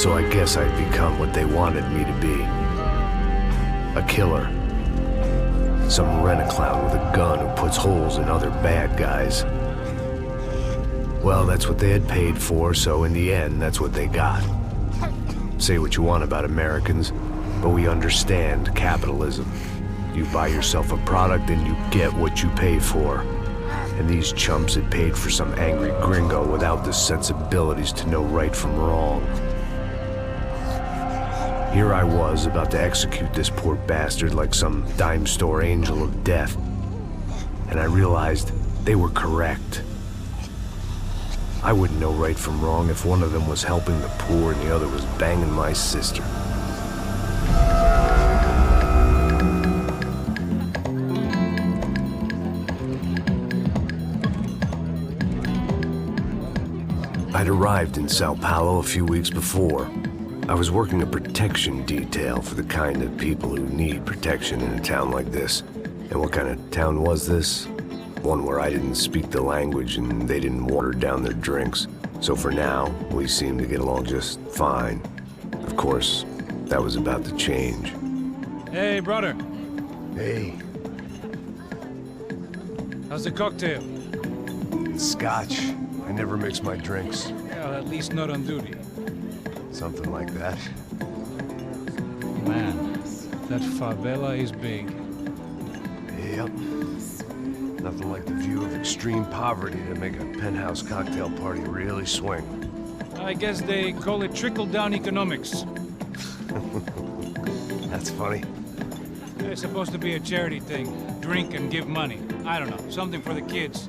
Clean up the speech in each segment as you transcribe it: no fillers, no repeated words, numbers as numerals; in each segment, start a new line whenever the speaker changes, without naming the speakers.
So I guess I'd become what they wanted me to be. A killer. Some rent-a-clown with a gun who puts holes in other bad guys. Well, that's what they had paid for, so in the end, that's what they got. Say what you want about Americans, but we understand capitalism. You buy yourself a product and you get what you pay for. And these chumps had paid for some angry gringo without the sensibilities to know right from wrong. Here I was, about to execute this poor bastard like some dime store angel of death. And I realized they were correct. I wouldn't know right from wrong if one of them was helping the poor and the other was banging my sister. I'd arrived in Sao Paulo a few weeks before. I was working a protection detail for the kind of people who need protection in a town like this. And what kind of town was this? One where I didn't speak the language and they didn't water down their drinks. So for now, we seemed to get along just fine. Of course, that was about to change.
Hey, brother.
Hey.
How's the cocktail?
It's scotch. I never mix my drinks.
Well, at least not on duty.
Something like that.
Man, that favela is big.
Yep. Nothing like the view of extreme poverty to make a penthouse cocktail party really swing.
I guess they call it trickle-down economics.
That's funny.
It's supposed to be a charity thing. Drink and give money. I don't know, something for the kids.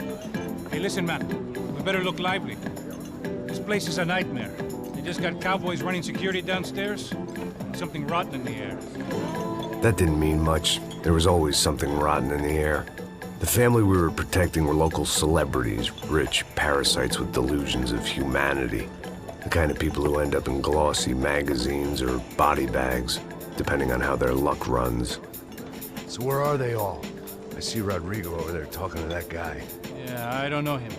Hey, listen, man. We better look lively. This place is a nightmare. They just got cowboys running security downstairs. Something rotten in the air.
That didn't mean much. There was always something rotten in the air. The family we were protecting were local celebrities, rich parasites with delusions of humanity. The kind of people who end up in glossy magazines or body bags, depending on how their luck runs. So where are they all? I see Rodrigo over there talking to that guy.
Yeah, I don't know him.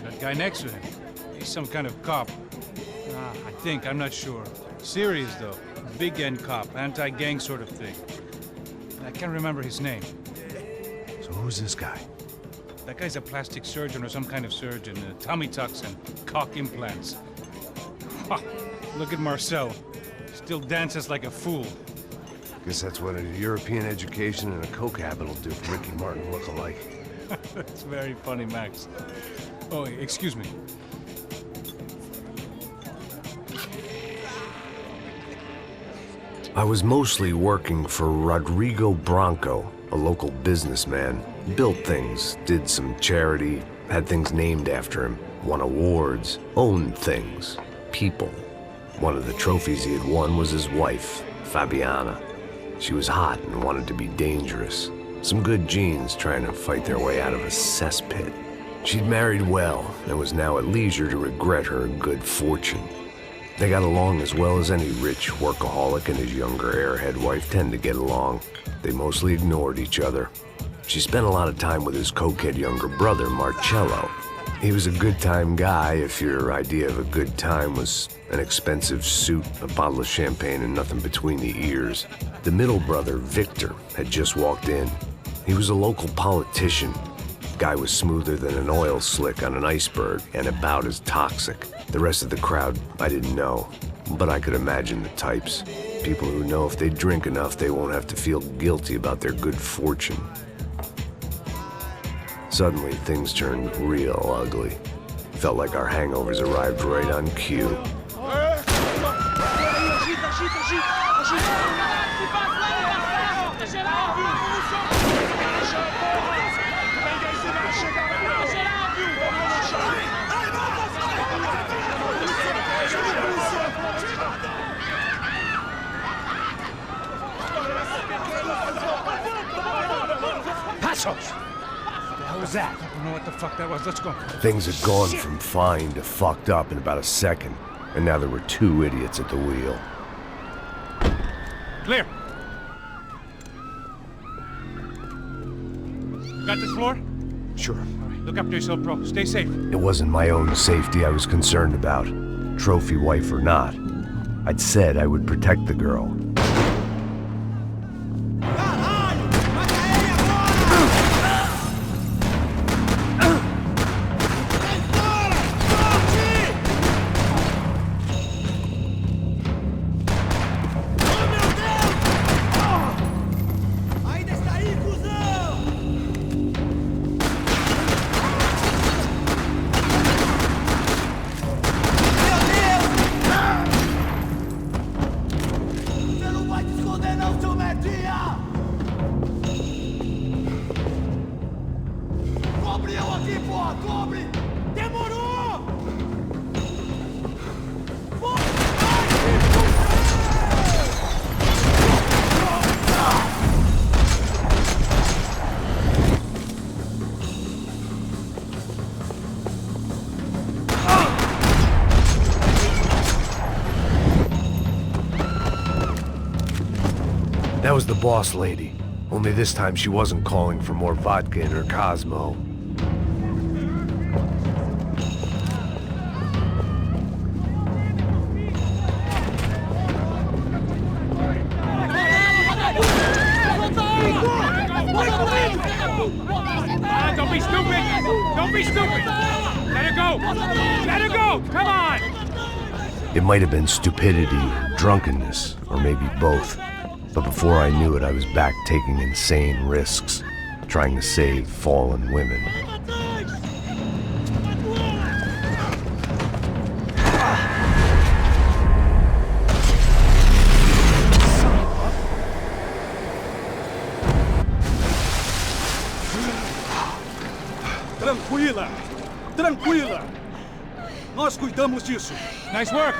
That guy next to him, he's some kind of cop. I think, I'm not sure. Serious, though. Big end cop, anti-gang sort of thing. I can't remember his name.
So who's this guy?
That guy's a plastic surgeon or some kind of surgeon. Tummy tucks and cock implants. Ha! Look at Marcel. Still dances like a fool.
Guess that's what a European education and a coke habit will do for Ricky Martin look-alike.
That's very funny, Max. Oh, excuse me.
I was mostly working for Rodrigo Branco, a local businessman. Built things, did some charity, had things named after him, won awards, owned things, people. One of the trophies he had won was his wife, Fabiana. She was hot and wanted to be dangerous. Some good genes trying to fight their way out of a cesspit. She'd married well and was now at leisure to regret her good fortune. They got along as well as any rich workaholic and his younger airhead wife tend to get along. They mostly ignored each other. She spent a lot of time with his cokehead younger brother, Marcello. He was a good-time guy if your idea of a good time was an expensive suit, a bottle of champagne, and nothing between the ears. The middle brother, Victor, had just walked in. He was a local politician. Guy was smoother than an oil slick on an iceberg and about as toxic. The rest of the crowd, I didn't know, but I could imagine the types. People who know if they drink enough, they won't have to feel guilty about their good fortune. Suddenly, things turned real ugly. Felt like our hangovers arrived right on cue.
Passos! What was that? I don't know what the fuck that was. Let's go.
Things had gone from fine to fucked up in about a second, and now there were two idiots at the wheel.
Clear. Got this floor?
Sure.
All right, look after yourself, bro. Stay safe.
It wasn't my own safety I was concerned about, trophy wife or not. I'd said I would protect the girl. That was the boss lady. Only this time she wasn't calling for more vodka in her Cosmo.
Don't be stupid! Don't be stupid! Let her go! Let her go! Come on!
It might have been stupidity or drunkenness, or maybe both. But before I knew it, I was back taking insane risks, trying to save fallen women.
Tranquila! Tranquila! Nós cuidamos disso.
Nice work!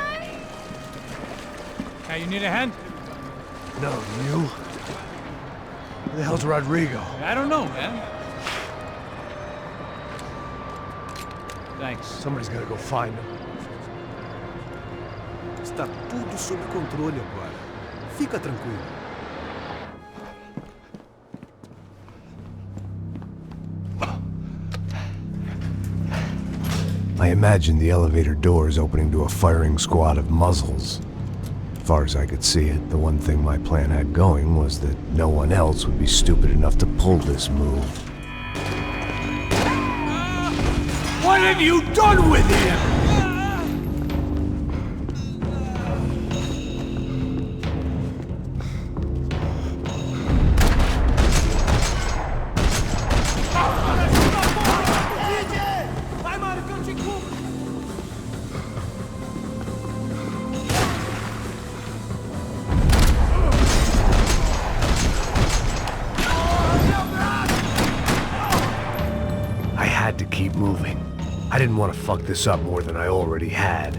Hey, you need a hand?
No, you? Who the hell's Rodrigo?
I don't know, man. Thanks.
Somebody's gotta go find him.
Está tudo sob controle agora. Fica tranquilo.
I imagined the elevator doors opening to a firing squad of muzzles. As far as I could see it, the one thing my plan had going was that no one else would be stupid enough to pull this move.
What have you done with him?
To keep moving. I didn't want to fuck this up more than I already had.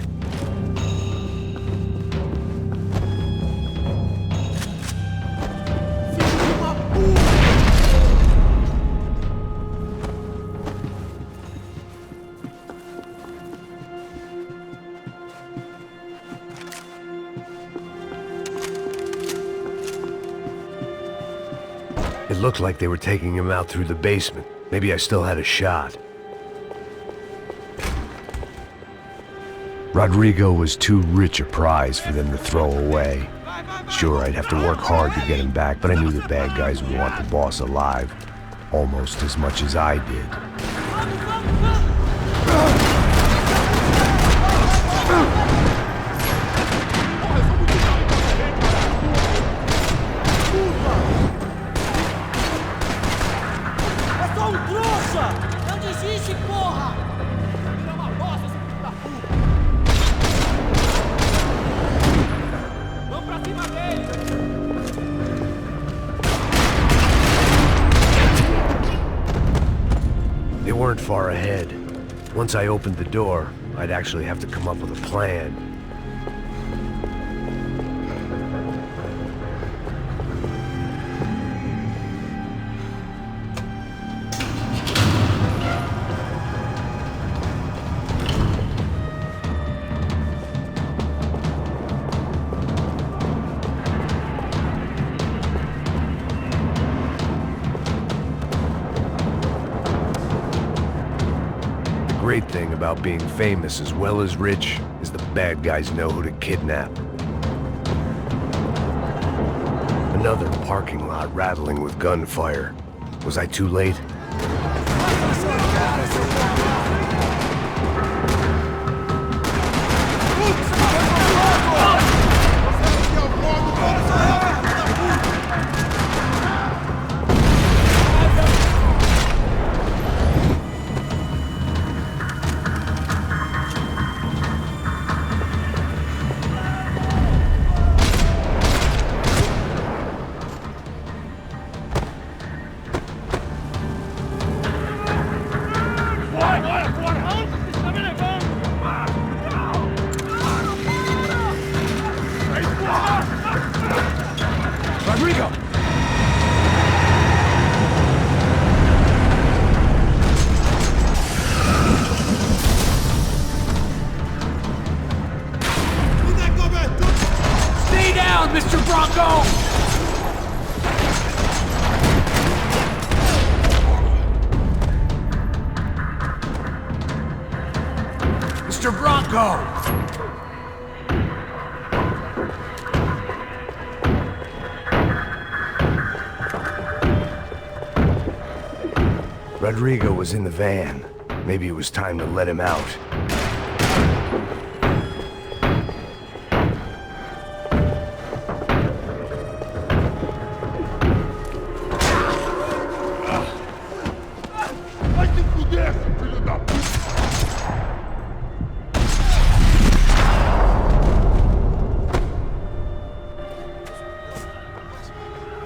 It looked like they were taking him out through the basement. Maybe I still had a shot. Rodrigo was too rich a prize for them to throw away. Sure, I'd have to work hard to get him back, but I knew the bad guys would want the boss alive, almost as much as I did. They weren't far ahead. Once I opened the door, I'd actually have to come up with a plan. The great thing about being famous as well as rich is the bad guys know who to kidnap. Another parking lot rattling with gunfire. Was I too late?
Rodrigo! Stay down, Mr. Bronco! Mr. Bronco!
Rodrigo was in the van. Maybe it was time to let him out.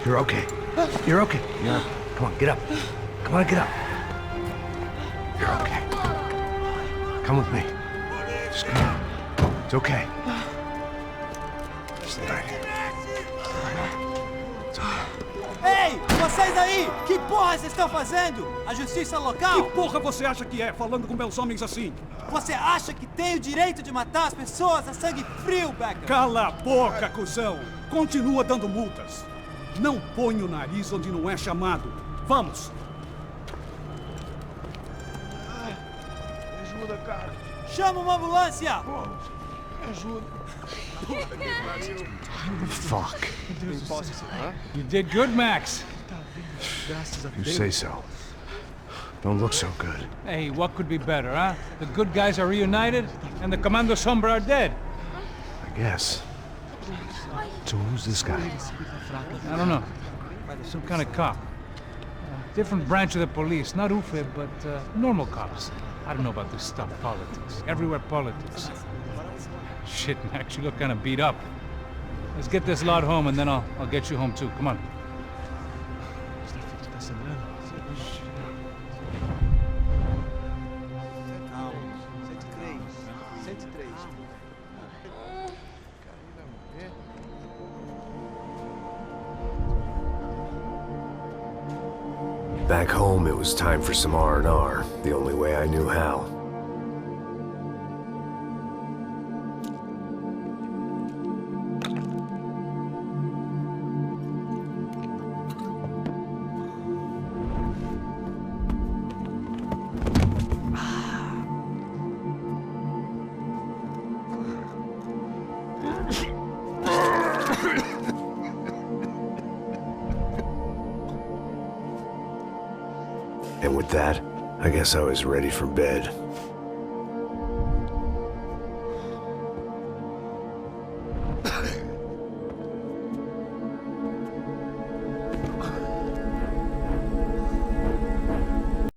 You're okay. You're okay. Yeah. Come on, get up. Come on, get up. You're okay. Come with me. Just come on. It's okay. Stay right here. It's okay.
Ei, vocês aí! Que porra vocês estão fazendo? A justiça local?
Que porra você acha que é, falando com meus homens assim?
Você acha que tem o direito de matar as pessoas a sangue frio, Becker?
Cala a boca, cuzão! Continua dando multas. Não põe o nariz onde não é chamado. Vamos!
Ajuda, cara.
Chama uma ambulância!
Me ajuda.
Fuck.
You did good, Max.
You say so. Don't look so good.
Hey, what could be better, huh? The good guys are reunited, and the Commando Sombra are dead.
I guess. So who's this guy?
I don't know. Some kind of cop. Different branch of the police. Not UFE, but normal cops. I don't know about this stuff, politics. Everywhere politics. Shit, Max, you look kind of beat up. Let's get this lot home, and then I'll get you home too. Come on.
Back home, it was time for some R&R, the only way I knew how. And with that, I guess I was ready for bed.